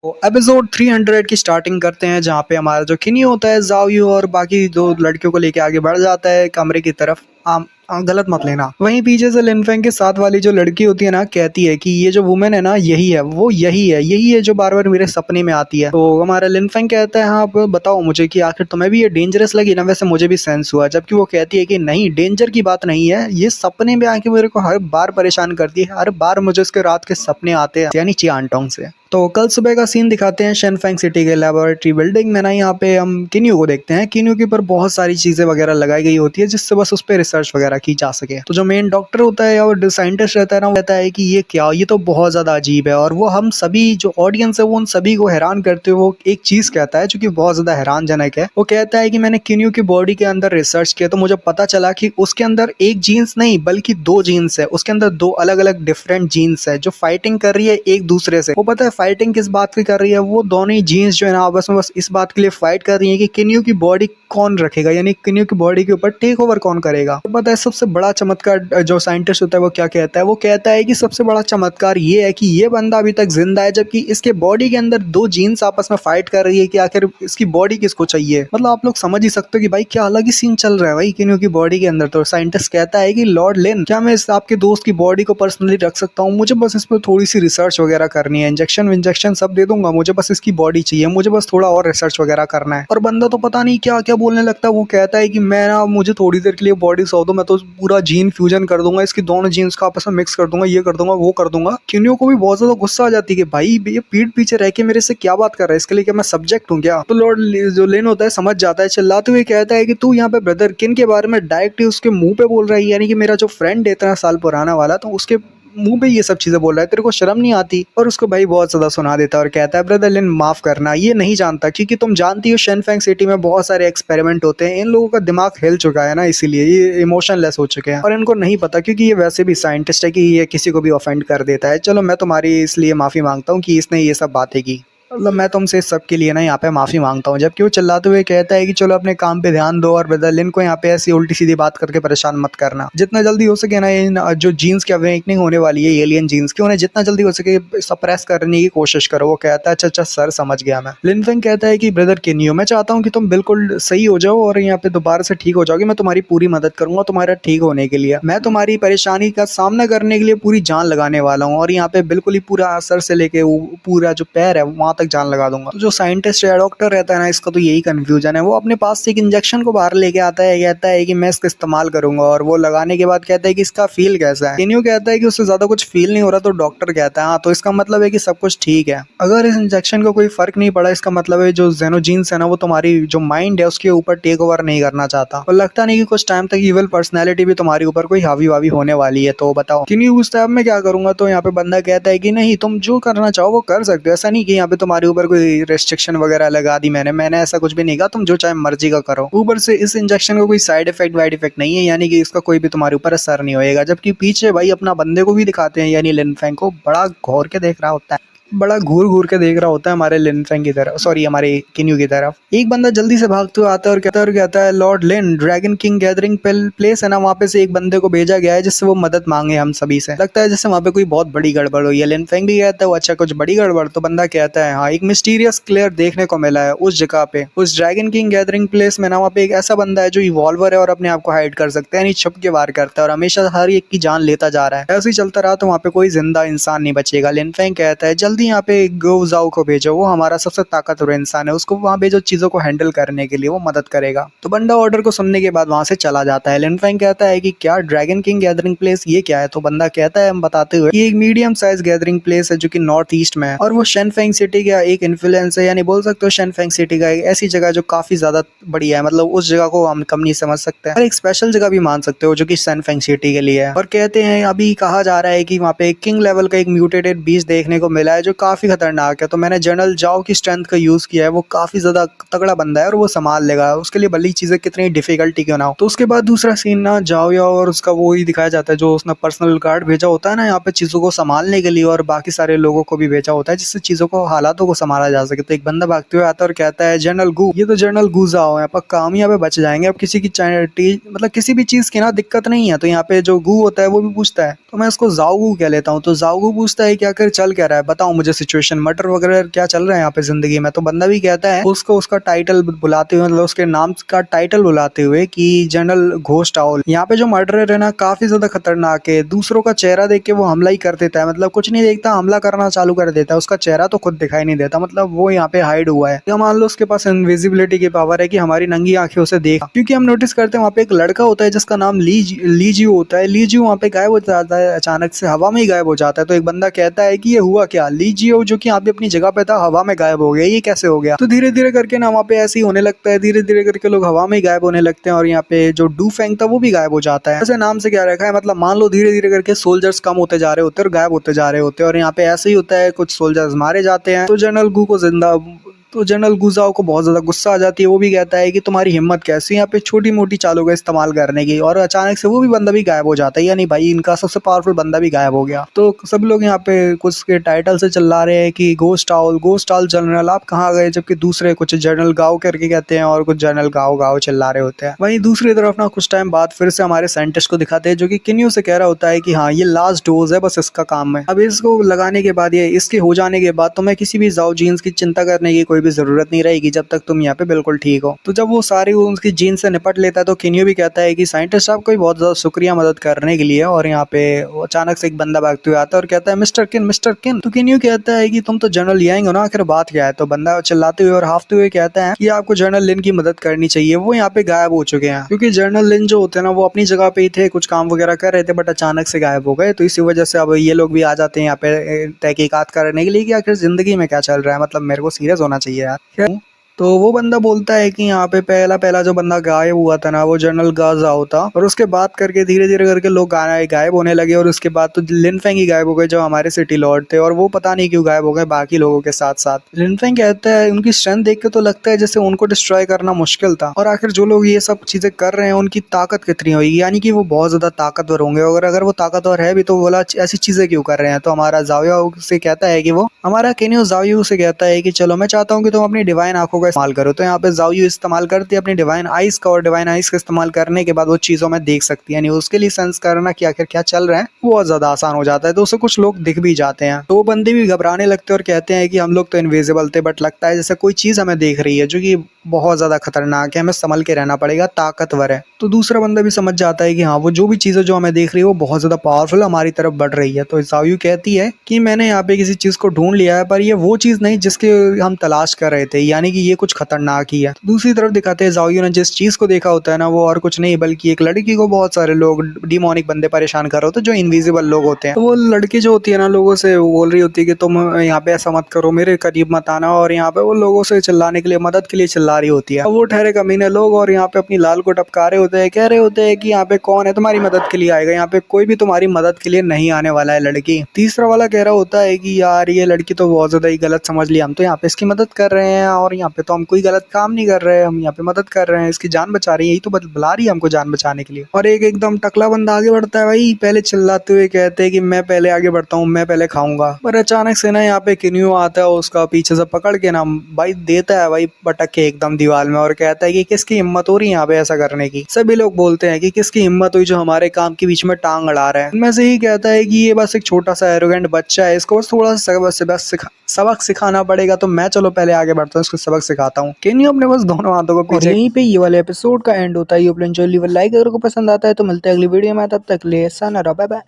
तो एपिसोड 300 की स्टार्टिंग करते हैं जहाँ पे हमारा जो किनी होता है जाओयू और बाकी दो लड़कियों को लेके आगे बढ़ जाता है कमरे की तरफ। गलत मत लेना। वहीं पीछे से लिनफेंग के साथ वाली जो लड़की होती है ना, कहती है कि ये जो वुमेन है ना, यही है, वो यही है जो बार बार मेरे सपने में आती है। तो हमारा लिनफेंग कहता है हाँ आप बताओ मुझे कि आखिर तुम्हें भी ये डेंजरस लगी ना। वैसे मुझे भी सेंस हुआ, जबकि वो कहती है कि नहीं, डेंजर की बात नहीं है, ये सपने में आके मेरे को हर बार परेशान करती है, हर बार मुझे उसके रात के सपने आते हैं, यानी चियांटोंग से। तो कल सुबह का सीन दिखाते हैं शेनफेंग सिटी के लेबोरेटरी बिल्डिंग में ना। यहाँ पे हम किन्यू को देखते हैं। किन्यू के ऊपर बहुत सारी चीजें वगैरह लगाई गई होती है जिससे बस उस पर रिसर्च वगैरह की जा सके। तो जो मेन डॉक्टर होता है या साइंटिस्ट रहता है ना, वो कहता है कि ये क्या, ये तो बहुत ज्यादा अजीब है। और वो हम सभी जो ऑडियंस है वो उन सभी को हैरान करते हुए वो एक चीज कहता है जो कि बहुत ज्यादा हैरानजनक है। वो कहता है कि मैंने किन्यू की बॉडी के अंदर रिसर्च किया तो मुझे पता चला कि उसके अंदर एक जीन्स नहीं बल्कि दो जीन्स है। उसके अंदर दो अलग अलग डिफरेंट जीन्स है जो फाइटिंग कर रही है एक दूसरे से। वो पता है फाइटिंग किस बात की कर रही है? वो दोनों ही जीन्स जो है ना आपस में बस इस बात के लिए फाइट कर रही है कि किन्यू की बॉडी कौन रखेगा, यानी किन्यू की बॉडी के ऊपर टेक ओवर कौन करेगा। तो पता है सबसे बड़ा चमत्कार जो साइंटिस्ट होता है वो क्या कहता है? वो कहता है कि सबसे बड़ा चमत्कार ये है कि ये बंदा अभी तक जिंदा है जबकि इसके बॉडी के अंदर दो जीन्स आपस में फाइट कर रही है कि आखिर इसकी बॉडी किसको चाहिए। मतलब आप लोग समझ ही सकते हो कि भाई क्या अलग ही सीन चल रहा है भाई किन्यू की बॉडी के अंदर। तो साइंटिस्ट कहता है कि लॉर्ड लिन, क्या मैं इस आपके दोस्त की बॉडी को पर्सनली रख सकता हूँ? मुझे बस इस पर थोड़ी सी रिसर्च वगैरह करनी है, इंजेक्शन सब दे दूंगा, मुझे बस इसकी बॉडी चाहिए, मुझे बस थोड़ा और रिसर्च वगैरह करना है। और बंदा तो पता नहीं क्या क्या बोलने लगता है। वो कहता है कि मैं ना, मुझे थोड़ी देर के लिए बॉडी सौ दो, मैं तो पूरा जीन फ्यूजन कर दूंगा, इसकी दोनों जीन्स का आपस में मिक्स कर दूंगा, ये कर दूंगा वो कर दूंगा। किन्यो को भी बहुत ज्यादा गुस्सा आ जाती है कि भाई ये पीठ पीछे रह के मेरे से क्या बात कर रहा है, इसके लिए क्या मैं सब्जेक्ट हूँ क्या? तो लॉर्ड जो लेन होता है समझ जाता है, चिल्लाते हुए कहता है कि तू यहाँ पे ब्रदर किन के बारे में डायरेक्ट ही उसके मुंह पे बोल रहा है, यानी कि मेरा जो फ्रेंड है इतना साल पुराना वाला, तो उसके मुंह पे ये सब चीजें बोल रहा है, तेरे को शर्म नहीं आती? और उसको भाई बहुत ज्यादा सुना देता है और कहता है ब्रदर लिन माफ करना, ये नहीं जानता, क्योंकि तुम जानती हो शेनफेंग सिटी में बहुत सारे एक्सपेरिमेंट होते हैं, इन लोगों का दिमाग हिल चुका है ना, इसीलिए ये इमोशनलेस हो चुके हैं और इनको नहीं पता, क्योंकि ये वैसे भी साइंटिस्ट है कि ये किसी को भी ऑफेंड कर देता है। चलो मैं तुम्हारी इसलिए माफी मांगता हूँ कि इसने ये सब बातें की, मतलब मैं तुमसे इस सब के लिए ना यहाँ पे माफी मांगता हूँ। जबकि वो चिल्लाते हुए कहता है कि चलो अपने काम पे ध्यान दो और ब्रदर लिन को यहाँ पे ऐसी उल्टी सीधी बात करके परेशान मत करना। जितना जल्दी हो सके ना इन जो जीन्स की अवेकनिंग होने वाली है एलियन जीन्स की, उन्हें जितना जल्दी हो सके सप्रेस करने की कोशिश करो। वो कहता है अच्छा अच्छा सर समझ गया मैं। लिनफेंग कहता है कि ब्रदर किन्यू, मैं चाहता हूँ कि तुम बिल्कुल सही हो जाओ और यहाँ पे दोबारा से ठीक हो जाओगे। मैं तुम्हारी पूरी मदद करूंगा तुम्हारा ठीक होने के लिए। मैं तुम्हारी परेशानी का सामना करने के लिए पूरी जान लगाने वाला हूँ और यहाँ पे बिल्कुल ही पूरा सर से लेके पूरा जो पैर है वहां तक जान लगा दूंगा। जो साइंटिस्ट या डॉक्टर रहता है ना, इसका तो यही कंफ्यूजन है। वो अपने पास से एक इंजेक्शन को बाहर लेके आता है, कहता है कि मैं इसका इस्तेमाल करूंगा और वो लगाने के बाद कहता है कि इसका फील कैसा है। किन्यू कहता है कि उससे ज्यादा कुछ फील नहीं हो रहा। तो डॉक्टर कहता है हाँ तो इसका मतलब है कि सब कुछ ठीक है। अगर इस इंजेक्शन को कोई फर्क नहीं पड़ा, इसका मतलब है जो जेनोजीन्स है ना वो तुम्हारी जो माइंड है उसके ऊपर टेक ओवर नहीं करना चाहता और लगता नहीं कि कुछ टाइम तक इविल पर्सनैलिटी भी तुम्हारे ऊपर कोई हावी वावी होने वाली है। तो बताओ। किन्यू पूछता है अब मैं क्या करूंगा? तो यहाँ पे बंदा कहता है कि नहीं, तुम जो करना चाहो वो कर सकते हो, ऐसा नहीं कि यहाँ पे तुम्हारे ऊपर कोई रेस्ट्रिक्शन वगैरह लगा दी मैंने ऐसा कुछ भी नहीं कहा, तुम जो चाहे मर्जी का करो। ऊपर से इस इंजेक्शन का कोई साइड इफेक्ट नहीं है, यानी कि इसका कोई भी तुम्हारे ऊपर असर नहीं होएगा। जबकि पीछे भाई अपना बंदे को भी दिखाते हैं, यानी लिनफेंग को, बड़ा घोर के देख रहा होता है, बड़ा घूर घूर के देख रहा होता है हमारे लिनफेंग की तरफ, सॉरी हमारे किन्यू की तरफ। एक बंदा जल्दी से भागते हुए आता है और कहता है लॉर्ड लिन, ड्रैगन किंग गैदरिंग प्लेस है ना, वहाँ पे से एक बंदे को भेजा गया है जिससे वो मदद मांगे हम सभी से। लगता है जैसे वहाँ पे कोई बहुत बड़ी गड़बड़ हुई है। लिनफेंग भी कहता है वो अच्छा कुछ बड़ी गड़बड़? तो बंदा कहता है हाँ, एक मिस्टीरियस क्लियर देखने को मिला है उस जगह पे, उस ड्रैगन किंग गैदरिंग प्लेस में ना। वहाँ पे एक ऐसा बंदा है जो इवॉल्वर है और अपने आप को हाइड कर सकता है, यानी छुप के वार करता है और हमेशा हर एक की जान लेता जा रहा है। ऐसे ही चलता रहा तो वहाँ पे कोई जिंदा इंसान नहीं बचेगा। लिनफेंग कहता है जल्दी यहाँ पे जाओ को भेजो, वो हमारा सबसे ताकतवर इंसान है, उसको वहां भेजो चीजों को हैंडल करने के लिए, वो मदद करेगा। तो बंदा ऑर्डर को सुनने के बाद वहां से चला जाता है। लिनफेंग कहता है कि क्या ड्रैगन किंग गैदरिंग प्लेस ये क्या है? तो बंदा कहता है हम बताते हुए कि एक मीडियम साइज गैदरिंग प्लेस है जो कि नॉर्थ ईस्ट में है और वो शेनफेंग सिटी का एक इन्फ्लुएंस है, यानी बोल सकते हो शेनफेंग सिटी का एक ऐसी जगह जो काफी ज्यादा बढ़िया है। मतलब उस जगह को हम कम नहीं समझ सकते और एक स्पेशल जगह भी मान सकते हो जो कि शेनफेंग सिटी के लिए है। और कहते हैं अभी कहा जा रहा है कि वहाँ पे किंग लेवल का एक म्यूटेटेड बीस्ट देखने को मिला है जो काफी खतरनाक है। तो मैंने जनरल जाओ की स्ट्रेंथ का यूज किया है, वो काफी ज्यादा तगड़ा बंदा है और वो संभाल लेगा, उसके लिए भली चीजें कितनी डिफिकल्टी क्यों ना हो। तो उसके बाद दूसरा सीन ना जाओ या और उसका वो ही दिखाया जाता है, जो उसने पर्सनल गार्ड भेजा होता है ना यहाँ पे चीजों को संभालने के लिए, और बाकी सारे लोगों को भी भेजा होता है जिससे चीजों को हालातों को संभाला जा सके। तो एक बंदा भागते हुए आता है और कहता है जनरल गू, ये तो जनरल गू जाओ है, पक्का हम यहाँ पे बच जाएंगे, अब किसी की मतलब किसी भी चीज की ना दिक्कत नहीं है। तो यहाँ पे जो गू होता है वो भी पूछता है, तो मैं उसको जाओगू कह लेता हूँ। तो जाओगू पूछता है कि आखिर चल क्या रहा है, बताओ मुझे सिचुएशन मटर वगैरह क्या चल रहा है यहाँ पे जिंदगी में। तो बंदा भी कहता है उसको उसका टाइटल बुलाते हुए, मतलब उसके नाम का टाइटल बुलाते हुए कि जनरल घोस्ट आउल। यहाँ पे जो मर्डरर है ना काफी ज्यादा खतरनाक है, दूसरों का चेहरा देख के वो हमला ही कर देता है, मतलब कुछ नहीं देखता हमला करना चालू कर देता है, उसका चेहरा तो खुद दिखाई नहीं देता, मतलब वो यहाँ पे हाइड हुआ है। या मान लो उसके पास इनविजिबिलिटी की पावर है कि हमारी नंगी आंखें उसे देख, क्योंकि हम नोटिस करते हैं वहाँ पे एक लड़का होता है जिसका नाम लीजियो होता है। लीजियो वहाँ पे गायब हो जाता है, अचानक से हवा में ही गायब हो जाता है। तो एक बंदा कहता है कि ये हुआ क्या, लीजियो जो कि यहाँ पे अपनी जगह पे था हवा में गायब हो गया, ये कैसे हो गया। तो धीरे धीरे करके ना वहाँ पे ऐसे ही होने लगता है, धीरे धीरे करके लोग हवा में ही गायब होने लगते हैं और यहाँ पे जो डू फेंग था वो भी गायब हो जाता है। ऐसे नाम से क्या रखा है, मतलब मान लो धीरे धीरे करके सोल्जर्स कम होते जा रहे होते हैं और गायब होते जा रहे होते हैं और यहाँ पे ऐसे ही होता है, कुछ सोल्जर्स मारे जाते हैं। तो जनरल गू को जिंदा तो जनरल गुजाओ को बहुत ज्यादा गुस्सा आ जाती है, वो भी कहता है कि तुम्हारी हिम्मत कैसी यहाँ पे छोटी मोटी चालों का इस्तेमाल करने की, और अचानक से वो भी बंदा भी गायब हो जाता है, यानी भाई इनका सबसे पावरफुल बंदा भी गायब हो गया। तो सब लोग यहाँ पे कुछ के टाइटल से चिल्ला रहे हैं कि घोस्ट आउल जनरल आप कहाँ गए, जबकि दूसरे कुछ जनरल गाओ करके कहते हैं और कुछ जनरल गाओ गाओ चिल्ला रहे होते हैं। वहीं दूसरी तरफ ना कुछ टाइम बाद फिर से हमारे साइंटिस्ट को दिखाते हैं जो कि किन्यू से कह रहा होता है कि हाँ ये लास्ट डोज है, बस इसका काम है, अब इसको लगाने के बाद ये इसके हो जाने के बाद तुम्हें किसी भी जाओ जीन्स की चिंता करने की कोई भी जरूरत नहीं रहेगी जब तक तुम यहाँ पे बिल्कुल ठीक हो। तो जब वो सारी उनकी जीन से निपट लेता है तो किन्यू भी कहता है कि साइंटिस्ट साहब को बहुत ज्यादा शुक्रिया मदद करने के लिए। और यहाँ पे अचानक से एक बंदा भागते हुए आता है और कहता है मिस्टर किन। तो किन्यू कहता है कि तुम तो जनरल यांग हो ना, आखिर बात क्या है। तो बंदा चिल्लाते हुए और हाफते हुए कहता है कि आपको जनरल लिन की मदद करनी चाहिए, वो यहाँ पे गायब हो चुके हैं, क्योंकि जनरल लिन जो होते हैं ना वो अपनी जगह पे ही थे, कुछ काम वगैरह कर रहे थे बट अचानक से गायब हो गए। तो इसी वजह से अब ये लोग भी आ जाते हैं यहाँ पे तहकीकात करने के लिए कि आखिर जिंदगी में क्या चल रहा है, मतलब मेरे को सीरियस होना चाहिए यार। तो वो बंदा बोलता है कि यहाँ पे पहला जो बंदा गायब हुआ था ना वो जनरल गाजाओ था, और उसके बाद करके धीरे धीरे करके लोग गायब होने लगे और उसके बाद तो लिनफेंग ही गायब हो गए जो हमारे सिटी लॉर्ड थे, और वो पता नहीं क्यों गायब हो गए बाकी लोगों के साथ साथ। लिनफेंग कहता है उनकी स्ट्रेंथ देख के तो लगता है जैसे उनको डिस्ट्रॉय करना मुश्किल था, और आखिर जो लोग ये सब चीजें कर रहे हैं उनकी ताकत कितनी होगी, यानी कि वो बहुत ज्यादा ताकतवर होंगे, और अगर वो ताकतवर है भी तो बोला ऐसी चीजें क्यों कर रहे हैं। तो हमारा जाविया से कहता है कि वो हमारा केन्यो जावियो से कहता है कि चलो मैं चाहता हूँ कि तुम अपनी डिवाइन आंखों का इस्तेमाल करो। तो यहाँ पे जावियो इस्तेमाल करती है अपनी डिवाइन आइज का, और डिवाइन आइज का इस्तेमाल करने के बाद वो चीजों में देख सकती है, यानी उसके लिए सेंस करना कि आखिर क्या चल रहा है वो बहुत ज्यादा आसान हो जाता है। तो उसे कुछ लोग दिख भी जाते हैं, तो वो बंदे भी घबराने लगते हैं और कहते हैं कि हम लोग तो इनविजिबल थे बट लगता है जैसे कोई चीज हमें देख रही है जो कि बहुत ज्यादा खतरनाक है, हमें संभल के रहना पड़ेगा, ताकतवर है। तो दूसरा बंदा भी समझ जाता है कि हाँ वो जो भी चीजें जो हमें देख रही है वो बहुत ज्यादा पावरफुल हमारी तरफ बढ़ रही है। तो जावियो कहती है कि मैंने यहाँ पे किसी चीज को ढूंढ लिया है, पर ये वो चीज नहीं जिसके हम तलाश कर रहे थे, यानी कि ये कुछ खतरनाक ही है। तो दूसरी तरफ दिखाते हैं जावियो ने जिस चीज को देखा होता है ना वो और कुछ नहीं बल्कि एक लड़की को बहुत सारे लोग डिमोनिक बंदे परेशान कर रहे होते हैं जो इनविजिबल लोग होते हैं। तो वो लड़की जो होती है ना लोगों से बोल रही होती है कि तुम यहाँ पे ऐसा मत करो, मेरे करीब मत आना, और यहाँ पे वो लोगों से चिल्लाने के लिए मदद के लिए चिल्ला रही होती है। वो ठहरे कमीने लोग और यहाँ पे अपनी लाल को टपका रहे होते हैं, कह रहे होते हैं कि यहाँ पे कौन है तुम्हारी मदद के लिए आएगा, यहाँ पे कोई भी तुम्हारी मदद के लिए नहीं आने वाला है लड़की। तीसरा वाला कह रहा होता है कि यार ये लड़की तो बहुत ज्यादा ही गलत समझ लिया, हम तो यहाँ पे इसकी मदद कर रहे हैं और यहाँ पे तो हम कोई गलत काम नहीं कर रहे हैं, हम यहाँ पे मदद कर रहे हैं, इसकी जान बचा रही है, यही तो बुला रही है हमको जान बचाने के लिए। और एक एकदम टकला बंदा आगे बढ़ता है भाई, पहले चिल्लाते हुए कहते हैं कि मैं पहले आगे बढ़ता हूँ, मैं पहले खाऊंगा। पर अचानक से ना यहाँ पे किन्यू आता है, उसका पीछे से पकड़ के ना भाई देता है भाई पटक के एकदम दीवार में, और कहता है कि किसकी हिम्मत हो रही है यहाँ पे ऐसा करने की। सभी लोग बोलते हैं कि किसकी हिम्मत हुई जो हमारे काम के बीच में टांग अड़ा रहा है। उनमें से ही कहता है कि ये बस एक छोटा सा एरोगेंट बच्चा है, इसको बस थोड़ा सा सबक सिखाना पड़ेगा, तो मैं चलो पहले आगे बढ़ता हूँ, इसको सबक सिखाता हूँ। किन्यू अपने बस दोनों हाथों को पीछे। यहीं पे ये वाले एपिसोड का एंड होता है। लाइक अगर को पसंद आता है तो मिलते हैं अगली वीडियो में, तब तक लिए बाय बाय।